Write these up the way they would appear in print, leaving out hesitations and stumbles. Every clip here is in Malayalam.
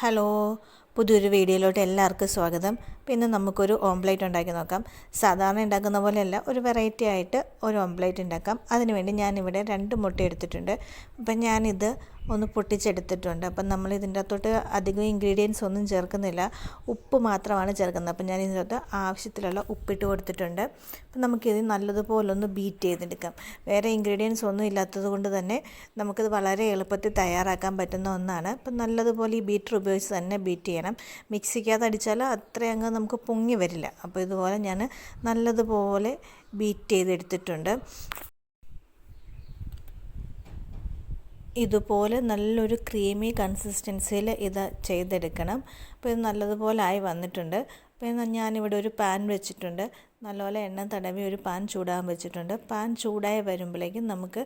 ഹലോ, പുതിയൊരു വീഡിയോയിലോട്ട് എല്ലാവർക്കും സ്വാഗതം. പിന്നെ നമുക്കൊരു ഓംപ്ലേറ്റ് ഉണ്ടാക്കി നോക്കാം. സാധാരണ ഉണ്ടാക്കുന്ന പോലെയല്ല, ഒരു വെറൈറ്റി ആയിട്ട് ഒരു ഓംപ്ലേറ്റ് ഉണ്ടാക്കാം. അതിനുവേണ്ടി ഞാനിവിടെ 2 മുട്ട എടുത്തിട്ടുണ്ട്. അപ്പം ഞാനിത് ഒന്ന് പൊട്ടിച്ചെടുത്തിട്ടുണ്ട്. അപ്പം നമ്മൾ ഇതിൻ്റെ അകത്തോട്ട് അധികം ഇൻഗ്രീഡിയൻസ് ഒന്നും ചേർക്കുന്നില്ല, ഉപ്പ് മാത്രമാണ് ചേർക്കുന്നത്. അപ്പം ഞാൻ ഇതിനകത്ത് ആവശ്യത്തിലുള്ള ഉപ്പിട്ട് കൊടുത്തിട്ടുണ്ട്. അപ്പം നമുക്കിത് നല്ലതുപോലെ ഒന്ന് ബീറ്റ് ചെയ്തെടുക്കാം. വേറെ ഇൻഗ്രീഡിയൻസ് ഒന്നും ഇല്ലാത്തത് കൊണ്ട് തന്നെ നമുക്കിത് വളരെ എളുപ്പത്തിൽ തയ്യാറാക്കാൻ പറ്റുന്ന ഒന്നാണ്. അപ്പം നല്ലതുപോലെ ഈ ബീറ്റർ ഉപയോഗിച്ച് തന്നെ ബീറ്റ് ചെയ്യണം. മിക്സിക്കകത്ത് അടിച്ചാൽ അത്രയും അങ്ങ് നമുക്ക് പൊങ്ങി വരില്ല. അപ്പോൾ ഇതുപോലെ ഞാൻ നല്ലതുപോലെ ബീറ്റ് ചെയ്തെടുത്തിട്ടുണ്ട്. ഇതുപോലെ നല്ലൊരു ക്രീമി കൺസിസ്റ്റൻസിയിൽ ഇത് ചെയ്തെടുക്കണം. അപ്പോൾ ഇത് നല്ലതുപോലെ ആയി വന്നിട്ടുണ്ട്. അപ്പോൾ ഞാനിവിടെ ഒരു പാൻ വെച്ചിട്ടുണ്ട്. നല്ലപോലെ എണ്ണ തടവി ഒരു പാൻ ചൂടാൻ വെച്ചിട്ടുണ്ട്. പാൻ ചൂടായി വരുമ്പോഴേക്കും നമുക്ക്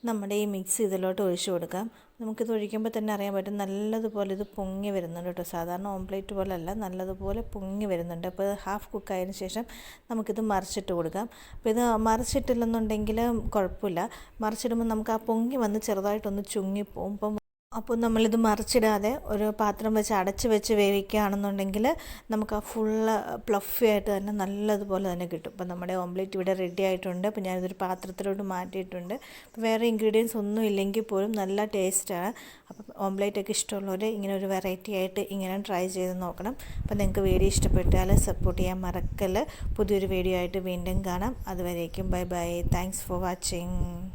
നമ്മുടെ ഈ മിക്സ് ഇതിലോട്ട് ഒഴിച്ചു കൊടുക്കാം. നമുക്കിത് ഒഴിക്കുമ്പോൾ തന്നെ അറിയാൻ പറ്റും നല്ലതുപോലെ ഇത് പൊങ്ങി വരുന്നുണ്ട് കേട്ടോ. സാധാരണ ഓംപ്ലേറ്റ് പോലെയല്ല, നല്ലതുപോലെ പൊങ്ങി വരുന്നുണ്ട്. അപ്പോൾ ഇത് ഹാഫ് കുക്കായതിനു ശേഷം നമുക്കിത് മറിച്ചിട്ട് കൊടുക്കാം. അപ്പോൾ ഇത് മറിച്ചിട്ടില്ലെന്നുണ്ടെങ്കിൽ കുഴപ്പമില്ല. മറിച്ചിടുമ്പോൾ നമുക്ക് ആ പൊങ്ങി വന്ന് ചെറുതായിട്ടൊന്ന് ചുങ്ങിപ്പോവും. അപ്പോൾ നമ്മളിത് മറിച്ചിടാതെ ഒരു പാത്രം വെച്ച് അടച്ച് വെച്ച് വേവിക്കുകയാണെന്നുണ്ടെങ്കിൽ നമുക്ക് ആ ഫുള്ള് പ്ലഫി ആയിട്ട് തന്നെ നല്ലതുപോലെ തന്നെ കിട്ടും. അപ്പോൾ നമ്മുടെ ഓംപ്ലേറ്റ് ഇവിടെ റെഡി ആയിട്ടുണ്ട്. അപ്പോൾ ഞാനിതൊരു പാത്രത്തിലോട്ട് മാറ്റിയിട്ടുണ്ട്. അപ്പോൾ വേറെ ഇൻഗ്രീഡിയൻസ് ഒന്നും ഇല്ലെങ്കിൽ പോലും നല്ല ടേസ്റ്റാണ്. അപ്പോൾ ഓംപ്ലേറ്റൊക്കെ ഇഷ്ടമുള്ളവർ ഇങ്ങനെ ഒരു വെറൈറ്റി ആയിട്ട് ഇങ്ങനെ ട്രൈ ചെയ്ത് നോക്കണം. അപ്പോൾ നിങ്ങൾക്ക് വീഡിയോ ഇഷ്ടപ്പെട്ടാൽ സപ്പോർട്ട് ചെയ്യാൻ മറക്കല്ല. പുതിയൊരു വീഡിയോ ആയിട്ട് വീണ്ടും കാണാം. അതുവരേക്കും bye bye. Thanks for watching.